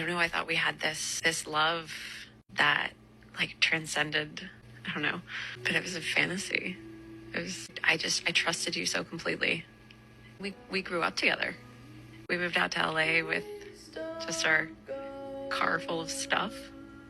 don't know, I thought we had this love that like transcended, I don't know, but it was a fantasy. I trusted you so completely. We grew up together. We moved out to LA with just our car full of stuff,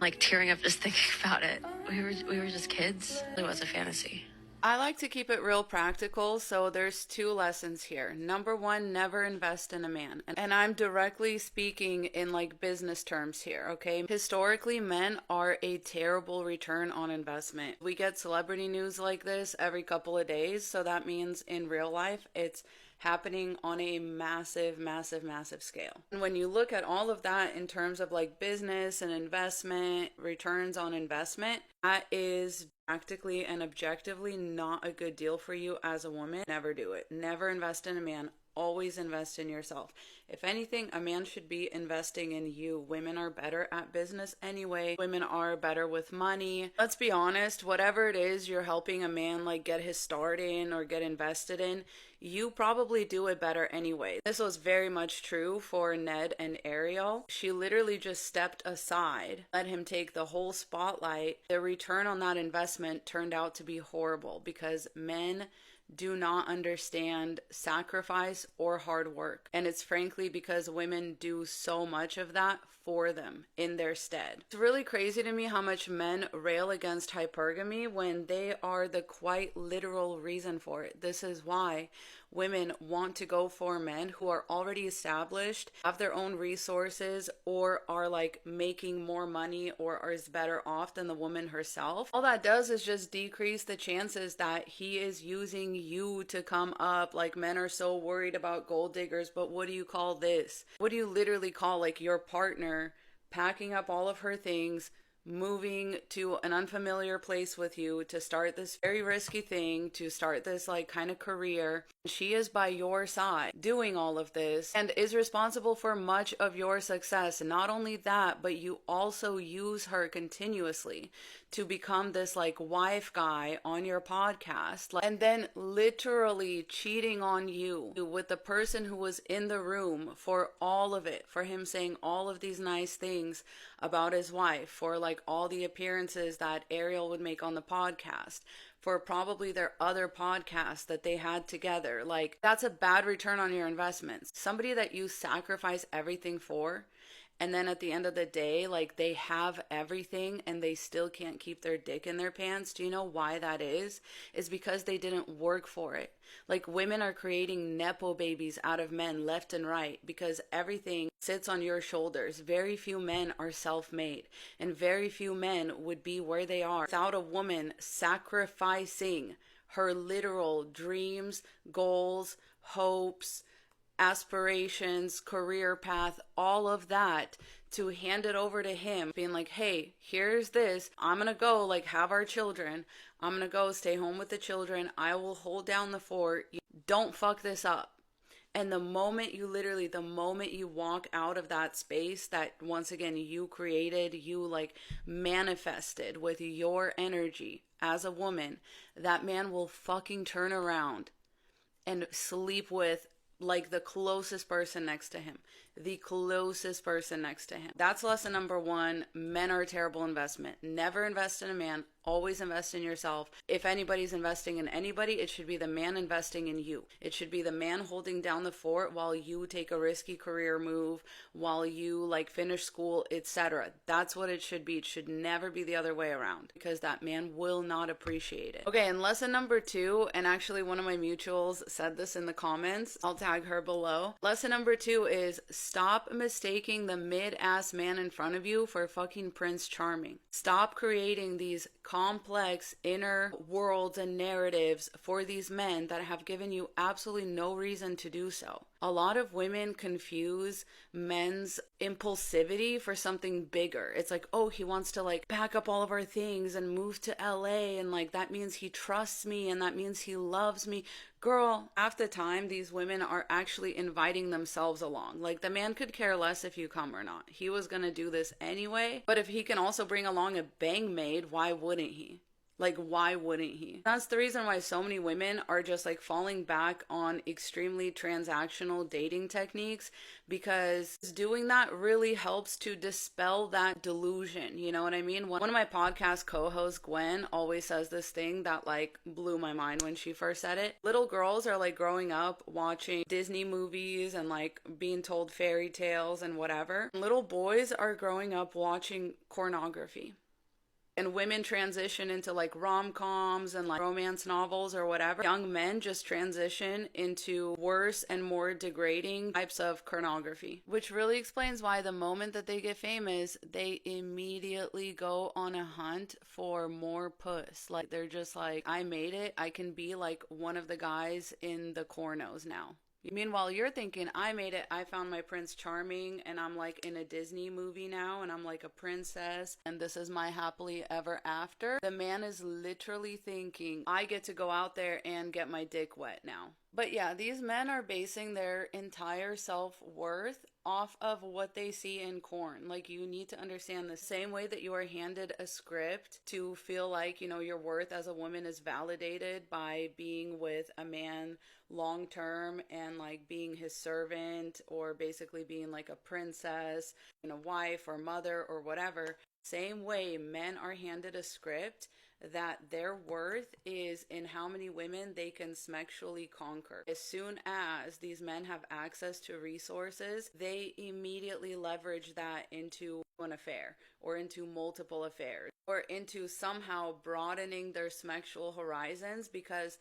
like tearing up just thinking about it. We were just kids. It was a fantasy. I like to keep it real practical, so there's 2 lessons here. Number 1, never invest in a man. And I'm directly speaking in like business terms here, okay? Historically, men are a terrible return on investment. We get celebrity news like this every couple of days, so that means in real life, it's happening on a massive, massive, massive scale. And when you look at all of that in terms of like business and investment, returns on investment, that is practically and objectively not a good deal for you as a woman. Never do it. Never invest in a man. Always invest in yourself. If anything, a man should be investing in you. Women are better at business anyway. Women are better with money. Let's be honest, whatever it is you're helping a man like get his start in or get invested in, you probably do it better anyway. This was very much true for Ned and Ariel. She literally just stepped aside, let him take the whole spotlight. The return on that investment turned out to be horrible because men do not understand sacrifice or hard work. And it's frankly because women do so much of that for them in their stead. It's really crazy to me how much men rail against hypergamy when they are the quite literal reason for it. This is why women want to go for men who are already established, have their own resources, or are like making more money or is better off than the woman herself. All that does is just decrease the chances that he is using you to come up. Like, men are so worried about gold diggers, but what do you call this? What do you literally call like your partner packing up all of her things, moving to an unfamiliar place with you to start this very risky thing, to start this like kind of career? She is by your side doing all of this and is responsible for much of your success. Not only that, but you also use her continuously to become this like wife guy on your podcast, and then literally cheating on you with the person who was in the room for all of it, for him saying all of these nice things about his wife, for like all the appearances that Ariel would make on the podcast, for probably their other podcasts that they had together. Like, that's a bad return on your investments. Somebody that you sacrifice everything for, and then at the end of the day, like, they have everything and they still can't keep their dick in their pants. Do you know why that is? It's because they didn't work for it. Like, women are creating nepo babies out of men left and right because everything sits on your shoulders. Very few men are self-made, and very few men would be where they are without a woman sacrificing her literal dreams, goals, hopes, aspirations, career path, all of that, to hand it over to him, being like, hey, here's this. I'm gonna go like have our children. I'm gonna go stay home with the children. I will hold down the fort. Don't fuck this up. And the moment you walk out of that space that once again you created, you like manifested with your energy as a woman, that man will fucking turn around and sleep with like the closest person next to him. The closest person next to him. That's lesson number 1. Men are a terrible investment. Never invest in a man. Always invest in yourself. If anybody's investing in anybody, it should be the man investing in you. It should be the man holding down the fort while you take a risky career move, while you like finish school, etc. That's what it should be. It should never be the other way around, because that man will not appreciate it. Okay, and lesson number 2, and actually one of my mutuals said this in the comments. I'll tag her below. Lesson number 2 is stop mistaking the mid-ass man in front of you for fucking Prince Charming. Stop creating these complex inner worlds and narratives for these men that have given you absolutely no reason to do so. A lot of women confuse men's impulsivity for something bigger. It's like, oh, he wants to like pack up all of our things and move to LA, and like that means he trusts me and that means he loves me. Girl, half the time these women are actually inviting themselves along. Like, the man could care less if you come or not. He was gonna do this anyway. But if he can also bring along a bang maid, why wouldn't he? Like, why wouldn't he? That's the reason why so many women are just like falling back on extremely transactional dating techniques, because doing that really helps to dispel that delusion. You know what I mean? One of my podcast co-hosts, Gwen, always says this thing that like blew my mind when she first said it. Little girls are like growing up watching Disney movies and like being told fairy tales and whatever. Little boys are growing up watching pornography. And women transition into like rom-coms and like romance novels or whatever. Young men just transition into worse and more degrading types of pornography, which really explains why the moment that they get famous, they immediately go on a hunt for more puss. Like, they're just like, I made it. I can be like one of the guys in the cornos now. Meanwhile, you're thinking, I made it. I found my Prince Charming and I'm like in a Disney movie now and I'm like a princess and this is my happily ever after. The man is literally thinking, I get to go out there and get my dick wet now. But yeah, these men are basing their entire self-worth off of what they see in porn. Like, you need to understand the same way that you are handed a script to feel like, you know, your worth as a woman is validated by being with a man long term and like being his servant or basically being like a princess and a wife or mother or whatever. Same way men are handed a script that their worth is in how many women they can sexually conquer. As soon as these men have access to resources, they immediately leverage that into an affair or into multiple affairs or into somehow broadening their sexual horizons, because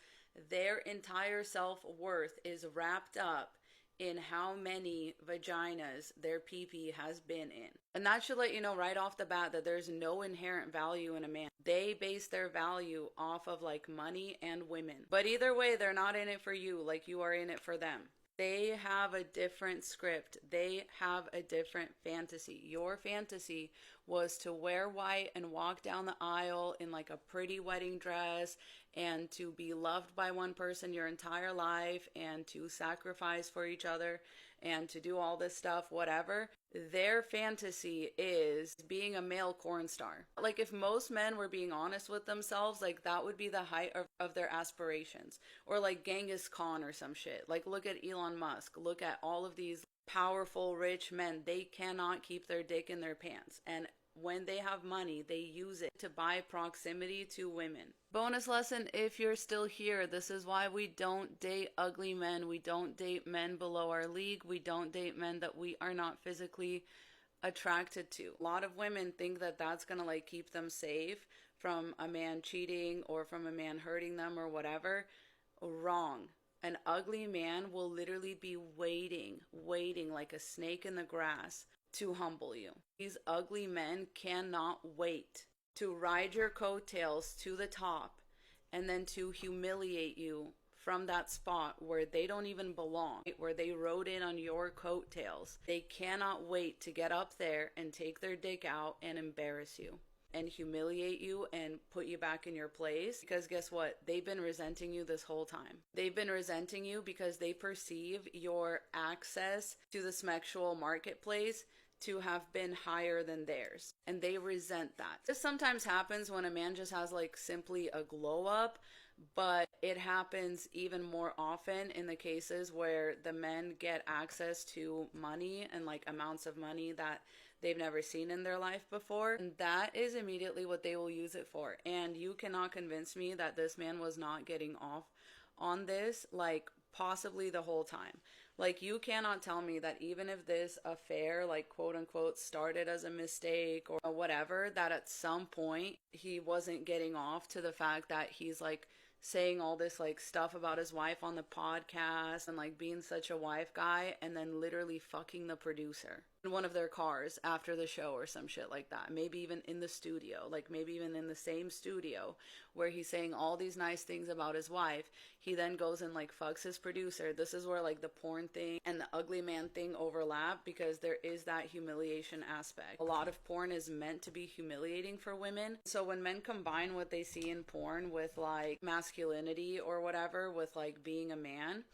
their entire self-worth is wrapped up in how many vaginas their pee-pee has been in. And that should let you know right off the bat that there's no inherent value in a man. They base their value off of like money and women. But either way, they're not in it for you like you are in it for them. They have a different script. They have a different fantasy. Your fantasy was to wear white and walk down the aisle in like a pretty wedding dress and to be loved by one person your entire life and to sacrifice for each other and to do all this stuff, whatever. Their fantasy is being a male porn star. Like, if most men were being honest with themselves, like, that would be the height of their aspirations. Or like Genghis Khan or some shit. Like, look at Elon Musk. Look at all of these powerful, rich men. They cannot keep their dick in their pants. And when they have money, they use it to buy proximity to women. Bonus lesson, if you're still here, this is why we don't date ugly men. We don't date men below our league. We don't date men that we are not physically attracted to. A lot of women think that that's gonna like keep them safe from a man cheating or from a man hurting them or whatever. Wrong. An ugly man will literally be waiting like a snake in the grass to humble you. These ugly men cannot wait to ride your coattails to the top and then to humiliate you from that spot where they don't even belong, where they rode in on your coattails. They cannot wait to get up there and take their dick out and embarrass you and humiliate you and put you back in your place, because guess what? They've been resenting you this whole time. They've been resenting you because they perceive your access to the sexual marketplace to have been higher than theirs, and they resent that. This sometimes happens when a man just has like simply a glow up, but it happens even more often in the cases where the men get access to money and like amounts of money that they've never seen in their life before, and that is immediately what they will use it for. And you cannot convince me that this man was not getting off on this like possibly the whole time. Like, you cannot tell me that even if this affair, like, quote unquote, started as a mistake or whatever, that at some point he wasn't getting off to the fact that he's like saying all this like stuff about his wife on the podcast and like being such a wife guy, and then literally fucking the producer in one of their cars after the show or some shit like that. Maybe even in the studio, like maybe even in the same studio where he's saying all these nice things about his wife. He then goes and like fucks his producer. This is where like the porn thing and the ugly man thing overlap, because there is that humiliation aspect. A lot of porn is meant to be humiliating for women. So when men combine what they see in porn with like masculinity or whatever, with like being a man,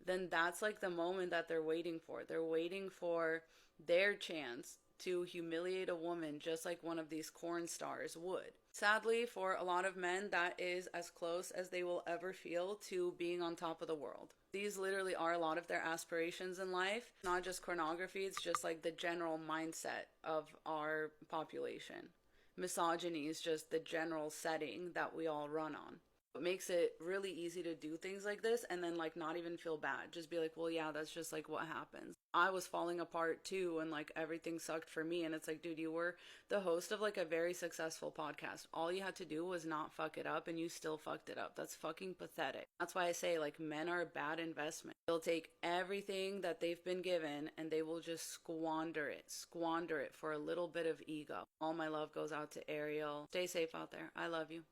then that's like the moment that they're waiting for. They're waiting for their chance to humiliate a woman just like one of these corn stars would. Sadly, for a lot of men, that is as close as they will ever feel to being on top of the world. These literally are a lot of their aspirations in life. Not just pornography, it's just like the general mindset of our population. Misogyny is just the general setting that we all run on. It makes it really easy to do things like this and then like not even feel bad. Just be like, well, yeah, that's just like what happens. I was falling apart too, and like everything sucked for me. And it's like, dude, you were the host of like a very successful podcast. All you had to do was not fuck it up, and you still fucked it up. That's fucking pathetic. That's why I say like men are a bad investment. They'll take everything that they've been given and they will just squander it for a little bit of ego. All my love goes out to Ariel. Stay safe out there. I love you.